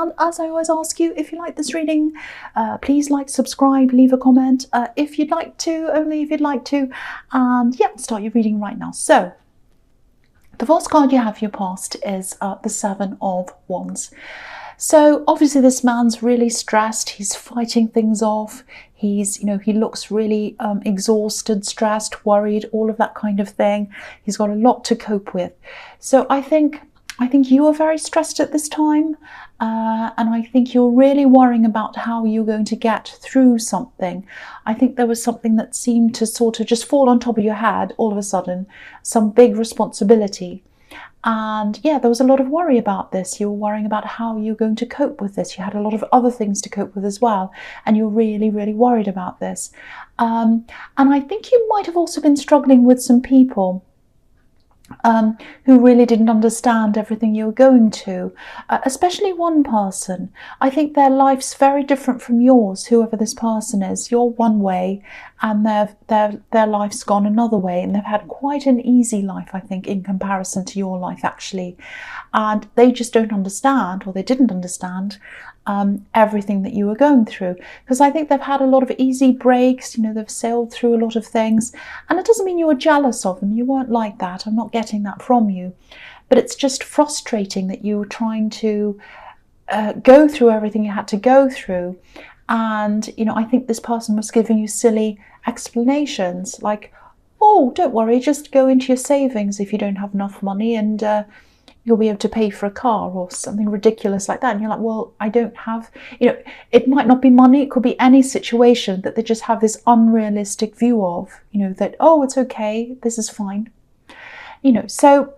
And as I always ask you, if you like this reading, please like, subscribe, leave a comment if you'd like to, only if you'd like to. And yeah, start your reading right now. So, the first card you have for your past is the Seven of Wands. So obviously this man's really stressed. He's fighting things off. He's, he looks really exhausted, stressed, worried, all of that kind of thing. He's got a lot to cope with. So I think you are very stressed at this time. And I think you're really worrying about how you're going to get through something. I think there was something that seemed to sort of just fall on top of your head all of a sudden, some big responsibility. And yeah, there was a lot of worry about this. You were worrying about how you're going to cope with this. You had a lot of other things to cope with as well. And you're really, really worried about this. And I think you might have also been struggling with some people who really didn't understand everything you were going to, especially one person. I think their life's very different from yours, whoever this person is. You're one way and their life's gone another way, and they've had quite an easy life, I think, in comparison to your life actually. And they just don't understand, or they didn't understand, everything that you were going through, because I think they've had a lot of easy breaks. They've sailed through a lot of things, and it doesn't mean you were jealous of them. You weren't like that. I'm not getting that from you, but it's just frustrating that you were trying to go through everything you had to go through. And I think this person was giving you silly explanations like, oh, don't worry, just go into your savings if you don't have enough money, and you'll be able to pay for a car, or something ridiculous like that. And you're like, well, I don't have, it might not be money. It could be any situation that they just have this unrealistic view of, that, oh, it's okay, this is fine. So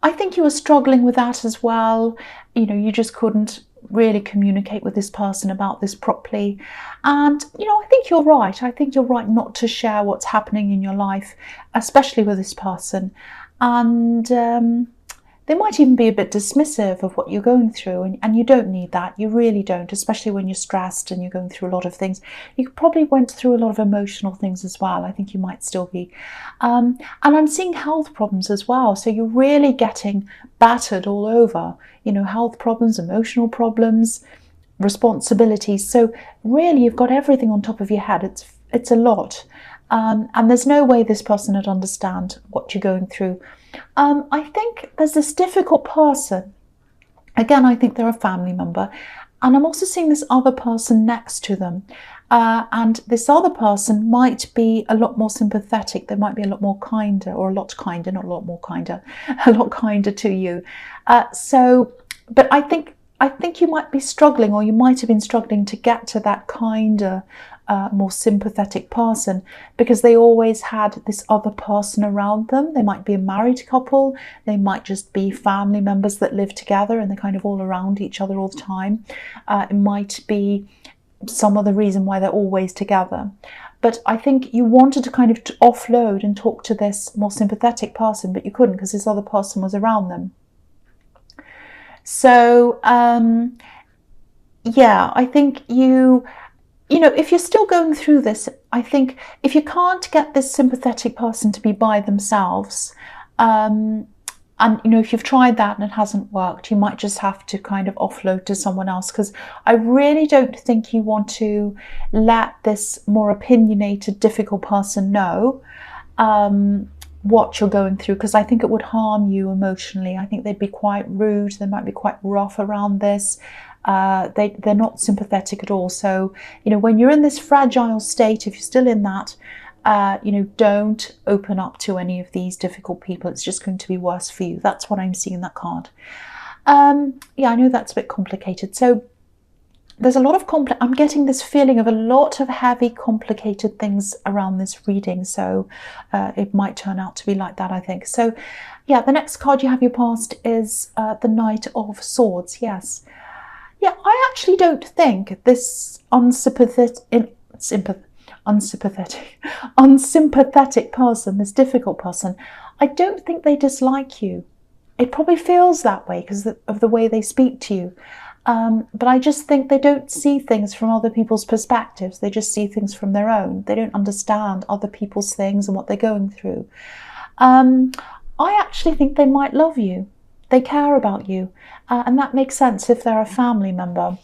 I think you were struggling with that as well. You just couldn't really communicate with this person about this properly. And, I think you're right. I think you're right not to share what's happening in your life, especially with this person. And they might even be a bit dismissive of what you're going through, and you don't need that. You really don't, especially when you're stressed and you're going through a lot of things. You probably went through a lot of emotional things as well. I think you might still be. And I'm seeing health problems as well. So you're really getting battered all over, health problems, emotional problems, responsibilities. So really you've got everything on top of your head. It's a lot. And there's no way this person would understand what you're going through. I think there's this difficult person. Again, I think they're a family member. And I'm also seeing this other person next to them. And this other person might be a lot more sympathetic. They might be a lot more kinder, or a lot kinder, not a lot more kinder, a lot kinder to you. But I think you might be struggling, or you might have been struggling to get to that kinder, more sympathetic person, because they always had this other person around them. They might be a married couple. They might just be family members that live together and they're kind of all around each other all the time. It might be some other reason why they're always together. But I think you wanted to kind of offload and talk to this more sympathetic person, but you couldn't because this other person was around them. So, yeah, I think if you're still going through this, I think if you can't get this sympathetic person to be by themselves, and if you've tried that and it hasn't worked, you might just have to kind of offload to someone else, because I really don't think you want to let this more opinionated, difficult person know what you're going through, because I think it would harm you emotionally. I think they'd be quite rude. They might be quite rough around this. They're not sympathetic at all. So, when you're in this fragile state, if you're still in that, don't open up to any of these difficult people. It's just going to be worse for you. That's what I'm seeing in that card. Yeah, I know that's a bit complicated. So there's a lot of I'm getting this feeling of a lot of heavy, complicated things around this reading. So it might turn out to be like that, I think. So yeah, the next card you have your past is the Knight of Swords. Yes. Yeah, I actually don't think this unsympathetic person, this difficult person, I don't think they dislike you. It probably feels that way because of the way they speak to you. But I just think they don't see things from other people's perspectives. They just see things from their own. They don't understand other people's things and what they're going through. I actually think they might love you. They care about you. and that makes sense if they're a family member.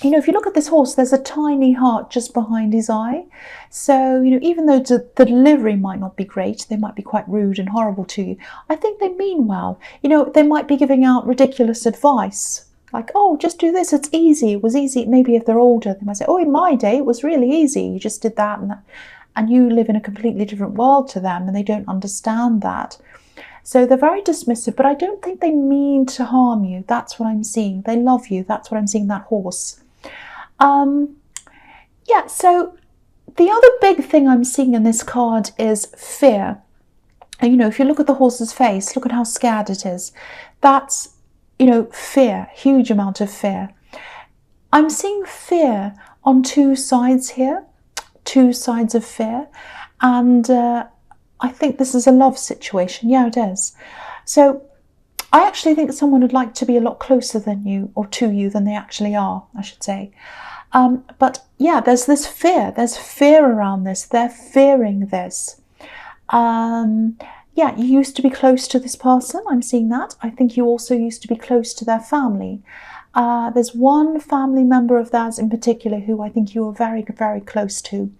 You know, if you look at this horse, there's a tiny heart just behind his eye. So, you know, even though the delivery might not be great, they might be quite rude and horrible to you, I think they mean well. You know, they might be giving out ridiculous advice, like, oh, just do this, it's easy, it was easy. Maybe if they're older, they might say, oh, in my day, it was really easy, you just did that and that. And you live in a completely different world to them, and they don't understand that. So they're very dismissive, but I don't think they mean to harm you. That's what I'm seeing. They love you. That's what I'm seeing, that horse. Yeah, so the other big thing I'm seeing in this card is fear. And, you know, if you look at the horse's face, look at how scared it is. That's, you know, fear, huge amount of fear. I'm seeing fear on two sides here, two sides of fear. And I think this is a love situation. Yeah, it is. So I actually think someone would like to be a lot closer than you, or to you, than they actually are, I should say. But yeah, there's this fear. There's fear around this. They're fearing this. Yeah, you used to be close to this person. I'm seeing that. I think you also used to be close to their family. There's one family member of theirs in particular who I think you were very, very close to.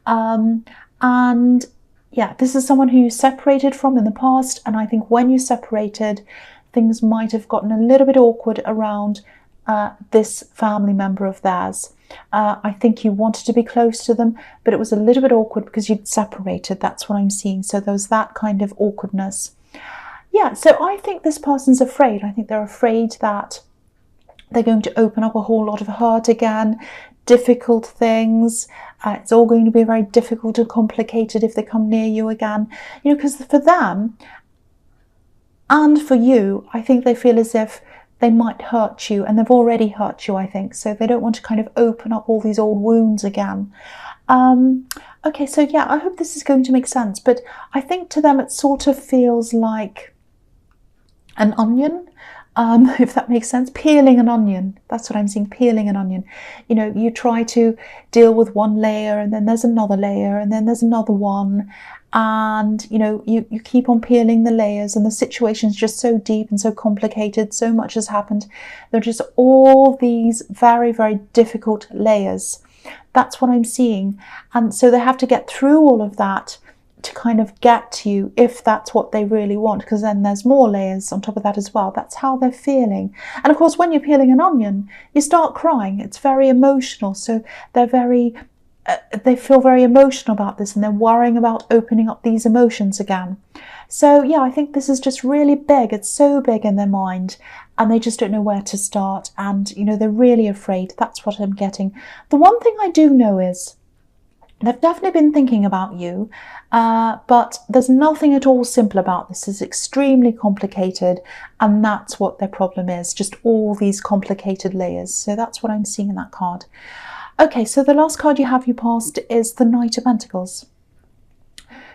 And yeah, this is someone who you separated from in the past. And I think when you separated, things might have gotten a little bit awkward around this family member of theirs. I think you wanted to be close to them, but it was a little bit awkward because you'd separated. That's what I'm seeing. So there was that kind of awkwardness. Yeah, so I think this person's afraid. I think they're afraid that they're going to open up a whole lot of hurt again, difficult things. It's all going to be very difficult and complicated if they come near you again. You know, because for them and for you, I think they feel as if they might hurt you, and they've already hurt you, I think. So they don't want to kind of open up all these old wounds again. Okay, so yeah, I hope this is going to make sense. But I think to them it sort of feels like an onion, if that makes sense. Peeling an onion. That's what I'm seeing, peeling an onion. You know, you try to deal with one layer, and then there's another layer, and then there's another one. And, you know, you keep on peeling the layers, and the situation's just so deep and so complicated. So much has happened. There are just all these very, very difficult layers. That's what I'm seeing. And so they have to get through all of that to kind of get to you, if that's what they really want, because then there's more layers on top of that as well. That's how they're feeling. And of course, when you're peeling an onion, you start crying. It's very emotional. So they feel very emotional about this, and they're worrying about opening up these emotions again. So yeah, I think this is just really big. It's so big in their mind, and they just don't know where to start. And, you know, they're really afraid. That's what I'm getting. The one thing I do know is they've definitely been thinking about you, but there's nothing at all simple about this. It's extremely complicated, and that's what their problem is, just all these complicated layers. So that's what I'm seeing in that card. Okay, so the last card you passed is the Knight of Pentacles.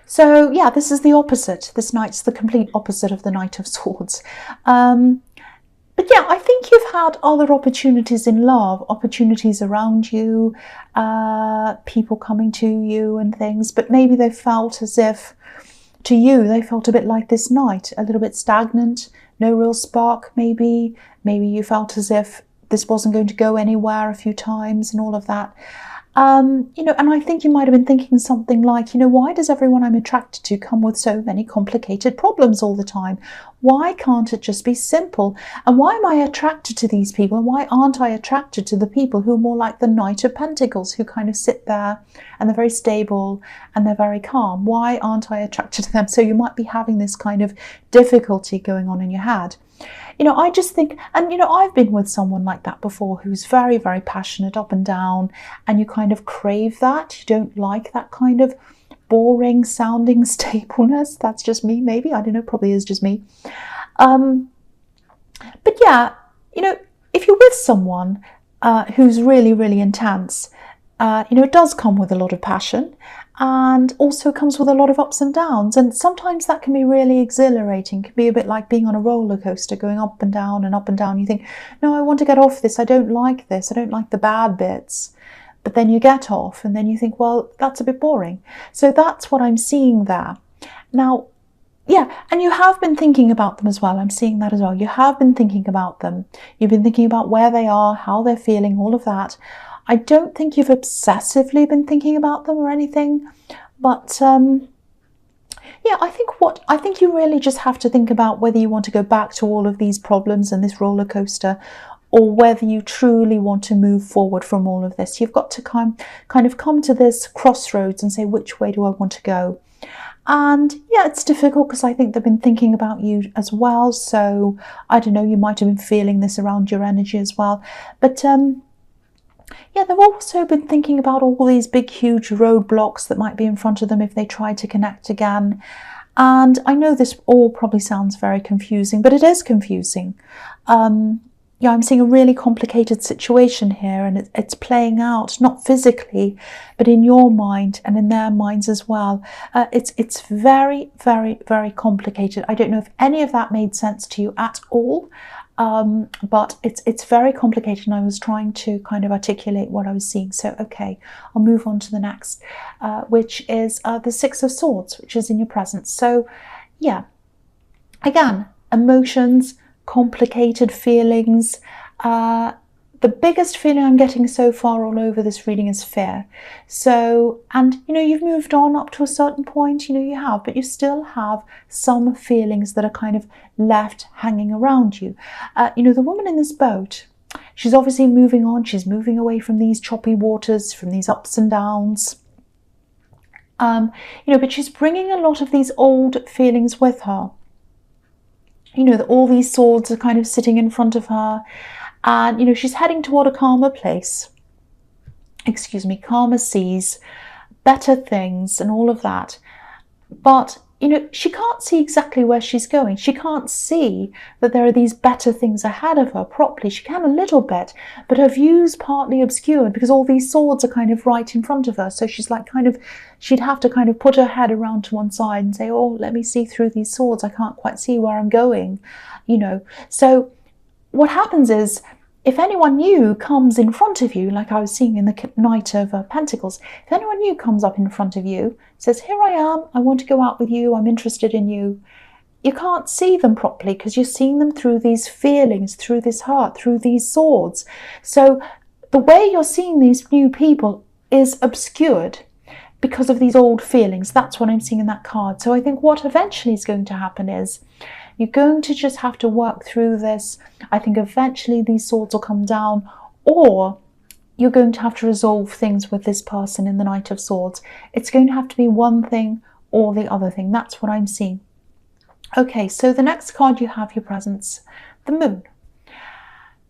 So yeah, this is the opposite. This Knight's the complete opposite of the Knight of Swords. But yeah, I think you've had other opportunities in love, opportunities around you, people coming to you and things, but maybe they felt as if, to you, they felt a bit like this Knight, a little bit stagnant, no real spark maybe. Maybe you felt as if this wasn't going to go anywhere a few times and all of that. You know, and I think you might have been thinking something like, you know, why does everyone I'm attracted to come with so many complicated problems all the time? Why can't it just be simple? And why am I attracted to these people? And why aren't I attracted to the people who are more like the Knight of Pentacles, who kind of sit there and they're very stable and they're very calm? Why aren't I attracted to them? So you might be having this kind of difficulty going on in your head. You know, I just think, and you know, I've been with someone like that before, who's very, very passionate, up and down, and you kind of crave that. You don't like that kind of boring sounding stableness. That's just me, maybe. I don't know, probably is just me. But yeah, you know, if you're with someone who's really, really intense, you know, it does come with a lot of passion, and also comes with a lot of ups and downs. And sometimes that can be really exhilarating. It can be a bit like being on a roller coaster, going up and down and up and down. You think, no, I want to get off this. I don't like this. I don't like the bad bits. But then you get off, and then you think, well, that's a bit boring. So that's what I'm seeing there. Now, Yeah, and you have been thinking about them as well. I'm seeing that as well. You have been thinking about them. You've been thinking about where they are, how they're feeling, all of that. I don't think you've obsessively been thinking about them or anything, but yeah, I think you really just have to think about whether you want to go back to all of these problems and this roller coaster, or whether you truly want to move forward from all of this. You've got to kind of come to this crossroads and say, which way do I want to go? And yeah, it's difficult because I think they've been thinking about you as well. So I don't know, you might have been feeling this around your energy as well. But yeah, they've also been thinking about all these big, huge roadblocks that might be in front of them if they try to connect again. And I know this all probably sounds very confusing, but it is confusing. Yeah, I'm seeing a really complicated situation here, and it's playing out not physically, but in your mind and in their minds as well. It's very, very, very complicated. I don't know if any of that made sense to you at all, but it's very complicated, and I was trying to kind of articulate what I was seeing. So, okay, I'll move on to the next, which is the Six of Swords, which is in your presence. So, yeah, again, emotions, complicated feelings. The biggest feeling I'm getting so far all over this reading is fear. So, and you know, you've moved on up to a certain point, you know, you have, but you still have some feelings that are kind of left hanging around you. You know, the woman in this boat, she's obviously moving on. She's moving away from these choppy waters, from these ups and downs. You know, but she's bringing a lot of these old feelings with her. You know, that all these swords are kind of sitting in front of her, and you know, she's heading toward a calmer place. Excuse me, calmer seas, better things, and all of that. But you know, she can't see exactly where she's going. She can't see that there are these better things ahead of her properly. She can a little bit, but her view's partly obscured because all these swords are kind of right in front of her. So she's like she'd have to kind of put her head around to one side and say, oh, let me see through these swords. I can't quite see where I'm going, you know. So what happens is, if anyone new comes in front of you, like I was seeing in the Knight of Pentacles, if anyone new comes up in front of you, says, here I am, I want to go out with you, I'm interested in you, you can't see them properly because you're seeing them through these feelings, through this heart, through these swords. So the way you're seeing these new people is obscured because of these old feelings. That's what I'm seeing in that card. So I think what eventually is going to happen is, you're going to just have to work through this. I think eventually these swords will come down, or you're going to have to resolve things with this person in the Knight of Swords. It's going to have to be one thing or the other thing. That's what I'm seeing. Okay, so the next card you have your presence, the Moon.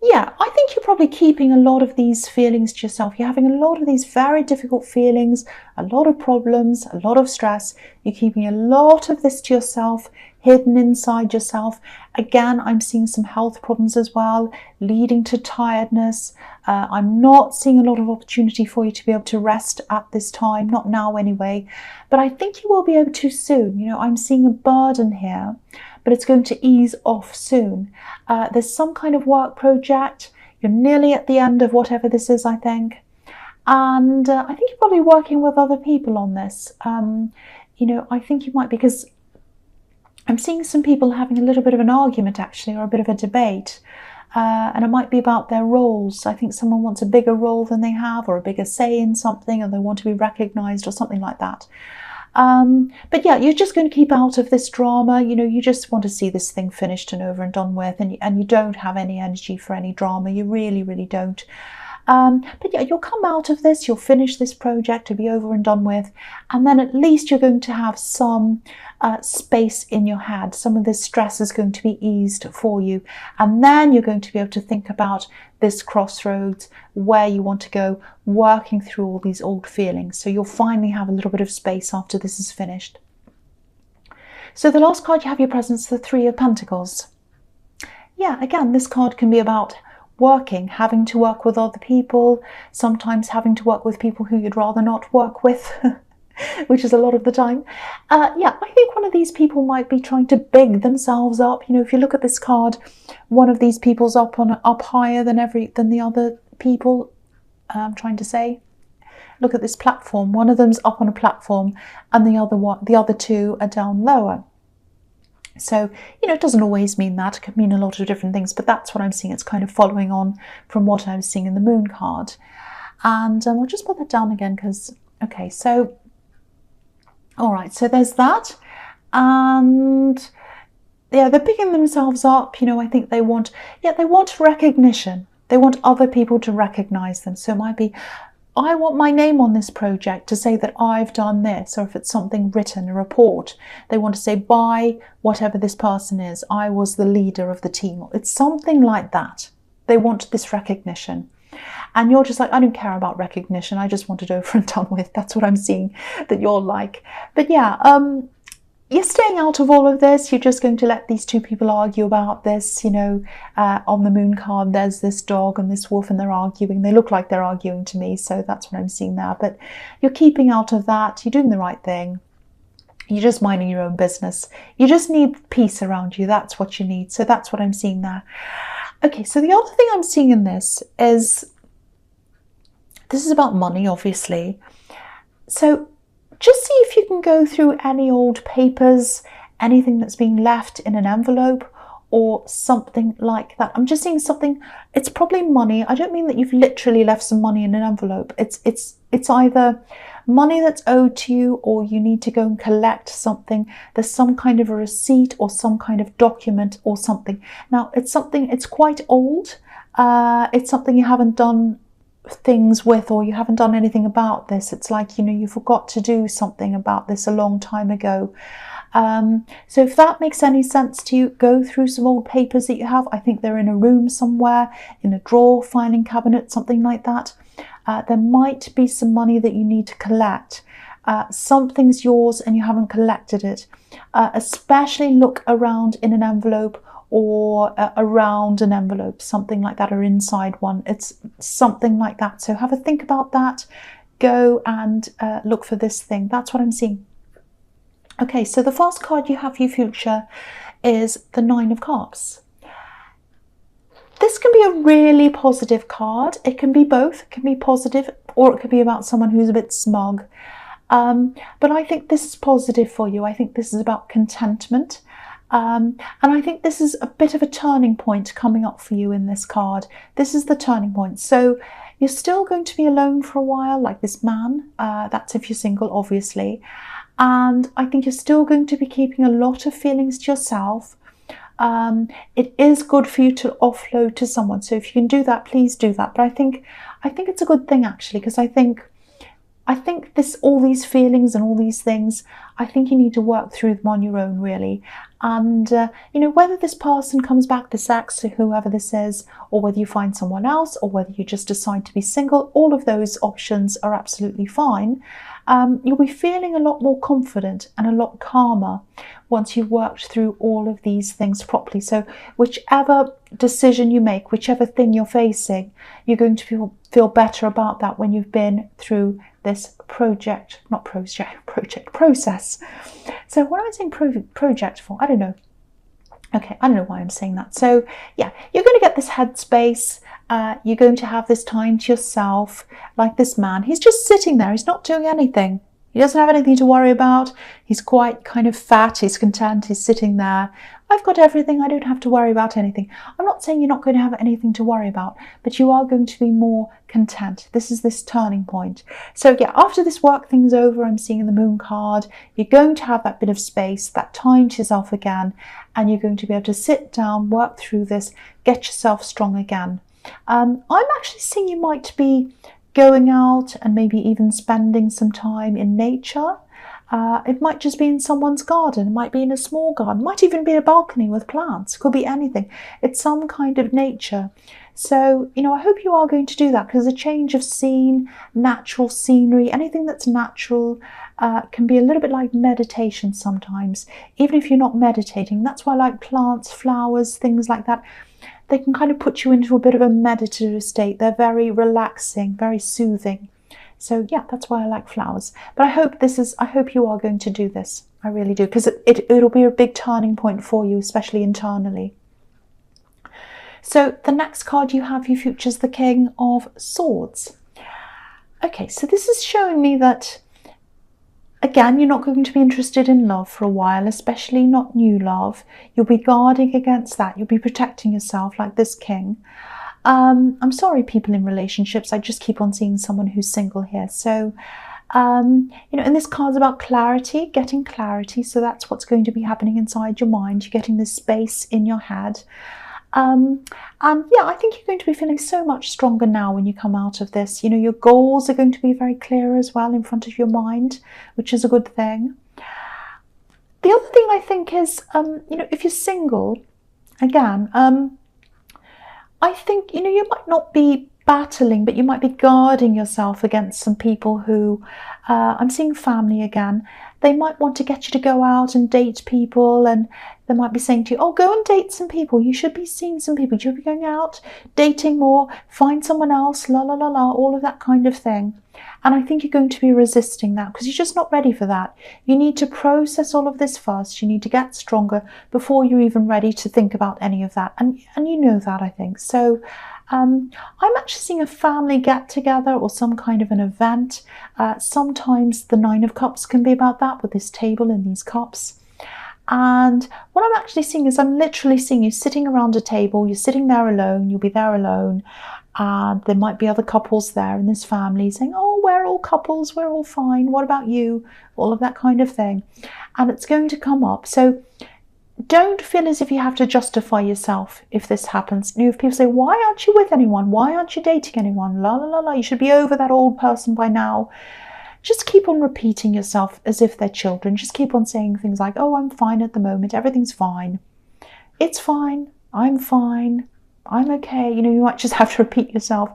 Yeah, I think you're probably keeping a lot of these feelings to yourself. You're having a lot of these very difficult feelings, a lot of problems, a lot of stress. You're keeping a lot of this to yourself, hidden inside yourself. Again, I'm seeing some health problems as well, leading to tiredness. I'm not seeing a lot of opportunity for you to be able to rest at this time, not now anyway, but I think you will be able to soon. You know, I'm seeing a burden here, but it's going to ease off soon. There's some kind of work project. You're nearly at the end of whatever this is, I think. And I think you're probably working with other people on this. You know, I think you might, because I'm seeing some people having a little bit of an argument actually, or a bit of a debate. And it might be about their roles. I think someone wants a bigger role than they have, or a bigger say in something, or they want to be recognised or something like that. But yeah, you're just going to keep out of this drama. You know, you just want to see this thing finished and over and done with, and you don't have any energy for any drama. You really, really don't. But yeah, you'll come out of this, you'll finish this project to be over and done with, and then at least you're going to have some space in your head. Some of this stress is going to be eased for you, and then you're going to be able to think about this crossroads, where you want to go, working through all these old feelings. So you'll finally have a little bit of space after this is finished. So the last card you have your presence, the Three of Pentacles. Yeah, again, this card can be about working, having to work with other people, sometimes having to work with people who you'd rather not work with, which is a lot of the time. Yeah, I think one of these people might be trying to big themselves up. You know, if you look at this card, one of these people's up higher than the other people. I'm trying to say, look at this platform. One of them's up on a platform, and the other two are down lower. So, it doesn't always mean that. It can mean a lot of different things, but that's what I'm seeing. It's kind of following on from what I was seeing in the Moon card. And I'll just put that down again because, okay, so, all right, so there's that. And yeah, they're picking themselves up. I think they want recognition. They want other people to recognize them. So it might be, I want my name on this project to say that I've done this, or if it's something written, a report, they want to say by whatever this person is, I was the leader of the team. It's something like that. They want this recognition. And you're just like, I don't care about recognition. I just want it over and done with. That's what I'm seeing that you're like. But yeah, you're staying out of all of this. You're just going to let these two people argue about this. On the Moon card, there's this dog and this wolf, and they're arguing. They look like they're arguing to me, so that's what I'm seeing there. But you're keeping out of that. You're doing the right thing. You're just minding your own business. You just need peace around you. That's what you need. So that's what I'm seeing there. Okay, so the other thing I'm seeing in this is about money, obviously. So just see if you can go through any old papers, anything that's being left in an envelope or something like that. I'm just seeing something. It's probably money. I don't mean that you've literally left some money in an envelope. It's either money that's owed to you, or you need to go and collect something. There's some kind of a receipt or some kind of document or something. Now, it's quite old. It's something you haven't done things with, or you haven't done anything about this. It's like, you forgot to do something about this a long time ago. So if that makes any sense to you, go through some old papers that you have. I think they're in a room somewhere, in a drawer, filing cabinet, something like that. There might be some money that you need to collect. Something's yours and you haven't collected it. Especially look around in an envelope, or around an envelope, something like that, or inside one. It's something like that. So have a think about that. Go and look for this thing. That's what I'm seeing. Okay, so the first card you have for your future is the Nine of Cups. This can be a really positive card. It can be both. It can be positive, or it could be about someone who's a bit smug. But I think this is positive for you. I think this is about contentment. And I think this is a bit of a turning point coming up for you in this card. This is the turning point. So you're still going to be alone for a while, like this man. That's if you're single, obviously. And I think you're still going to be keeping a lot of feelings to yourself. It is good for you to offload to someone. So if you can do that, please do that. But I think it's a good thing, actually, because I think all these feelings and all these things, I think you need to work through them on your own, really. And, whether this person comes back, this ex, whoever this is, or whether you find someone else, or whether you just decide to be single, all of those options are absolutely fine. You'll be feeling a lot more confident and a lot calmer once you've worked through all of these things properly. So whichever decision you make, whichever thing you're facing, you're going to feel better about that when you've been through this process. So what am I saying project for? I don't know. Okay, I don't know why I'm saying that. So yeah, you're going to get this headspace. You're going to have this time to yourself, like this man. He's just sitting there. He's not doing anything. He doesn't have anything to worry about. He's quite kind of fat. He's content. He's sitting there. I've got everything. I don't have to worry about anything. I'm not saying you're not going to have anything to worry about, but you are going to be more content. This is this turning point. So yeah, after this work thing's over, I'm seeing in the Moon card, you're going to have that bit of space, that time to yourself again, and you're going to be able to sit down, work through this, get yourself strong again. I'm actually seeing you might be going out and maybe even spending some time in nature. It might just be in someone's garden. It might be in a small garden. It might even be a balcony with plants. It could be anything. It's some kind of nature. So, I hope you are going to do that, because a change of scene, natural scenery, anything that's natural can be a little bit like meditation sometimes. Even if you're not meditating, that's why I like plants, flowers, things like that. They can kind of put you into a bit of a meditative state. They're very relaxing, very soothing. So yeah, that's why I like flowers. But I hope you are going to do this. I really do, because it'll be a big turning point for you, especially internally. So the next card you have, your future, is the King of Swords. Okay, so this is showing me that Again, you're not going to be interested in love for a while, especially not new love. You'll be guarding against that. You'll be protecting yourself like this king. I'm sorry, people in relationships. I just keep on seeing someone who's single here. So, and this card's about clarity, getting clarity. So that's what's going to be happening inside your mind. You're getting this space in your head. And yeah, I think you're going to be feeling so much stronger now when you come out of this. Your goals are going to be very clear as well in front of your mind, which is a good thing. The other thing I think is, if you're single, again, I think, you might not be battling, but you might be guarding yourself against some people who, I'm seeing family again, they might want to get you to go out and date people, and they might be saying to you, oh, go and date some people. You should be seeing some people. You should be going out, dating more, find someone else, la, la, la, la, all of that kind of thing. And I think you're going to be resisting that because you're just not ready for that. You need to process all of this first. You need to get stronger before you're even ready to think about any of that. And you know that, I think. So I'm actually seeing a family get together or some kind of an event. Sometimes the Nine of Cups can be about that with this table and these cups. And what I'm actually seeing is I'm literally seeing you sitting around a table. You're sitting there alone. You'll be there alone. And there might be other couples there in this family saying, oh, we're all couples. We're all fine. What about you? All of that kind of thing. And it's going to come up. So don't feel as if you have to justify yourself if this happens. If people say, why aren't you with anyone? Why aren't you dating anyone? La, la, la, la. You should be over that old person by now. Just keep on repeating yourself as if they're children. Just keep on saying things like, oh, I'm fine at the moment. Everything's fine. It's fine. I'm fine. I'm okay. You might just have to repeat yourself.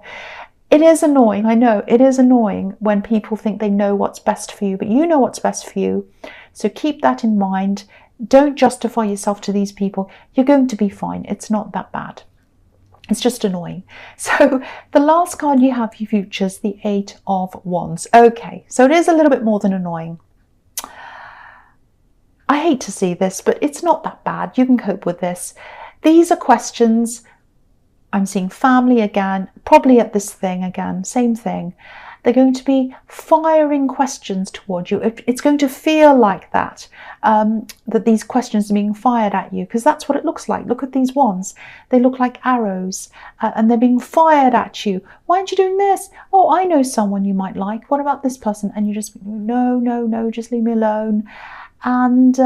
It is annoying. I know it is annoying when people think they know what's best for you, but you know what's best for you. So keep that in mind. Don't justify yourself to these people. You're going to be fine. It's not that bad. It's just annoying. So the last card you have, your futures, the Eight of Wands. Okay, so it is a little bit more than annoying. I hate to see this, but it's not that bad. You can cope with this. These are questions. I'm seeing family again, probably at this thing again, same thing. They're going to be firing questions toward you. It's going to feel like that, that these questions are being fired at you, because that's what it looks like. Look at these wands. They look like arrows, and they're being fired at you. Why aren't you doing this? Oh, I know someone you might like. What about this person? And you just, no, just leave me alone. And,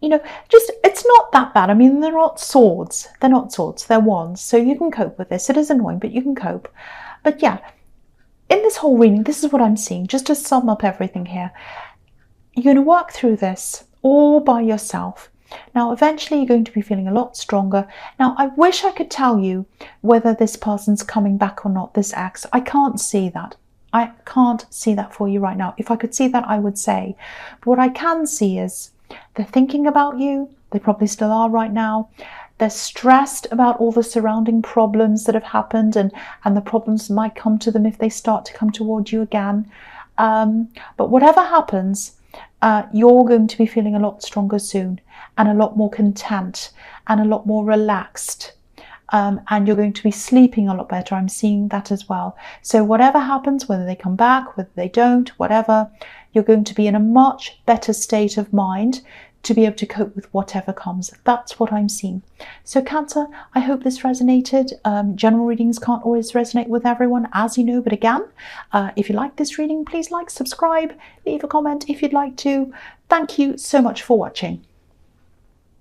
it's not that bad. I mean, they're not swords. They're not swords. They're wands. So you can cope with this. It is annoying, but you can cope. But yeah, in this whole reading, this is what I'm seeing. Just to sum up everything here, you're going to work through this all by yourself. Now, eventually, you're going to be feeling a lot stronger. Now, I wish I could tell you whether this person's coming back or not, this ex. I can't see that. I can't see that for you right now. If I could see that, I would say. But what I can see is they're thinking about you. They probably still are right now. They're stressed about all the surrounding problems that have happened, and the problems might come to them if they start to come toward you again. But whatever happens, you're going to be feeling a lot stronger soon, and a lot more content, and a lot more relaxed. And you're going to be sleeping a lot better. I'm seeing that as well. So whatever happens, whether they come back, whether they don't, whatever, you're going to be in a much better state of mind to be able to cope with whatever comes. That's what I'm seeing. So Cancer, I hope this resonated. General readings can't always resonate with everyone, as you know, but again, if you like this reading, please like, subscribe, leave a comment if you'd like to. Thank you so much for watching.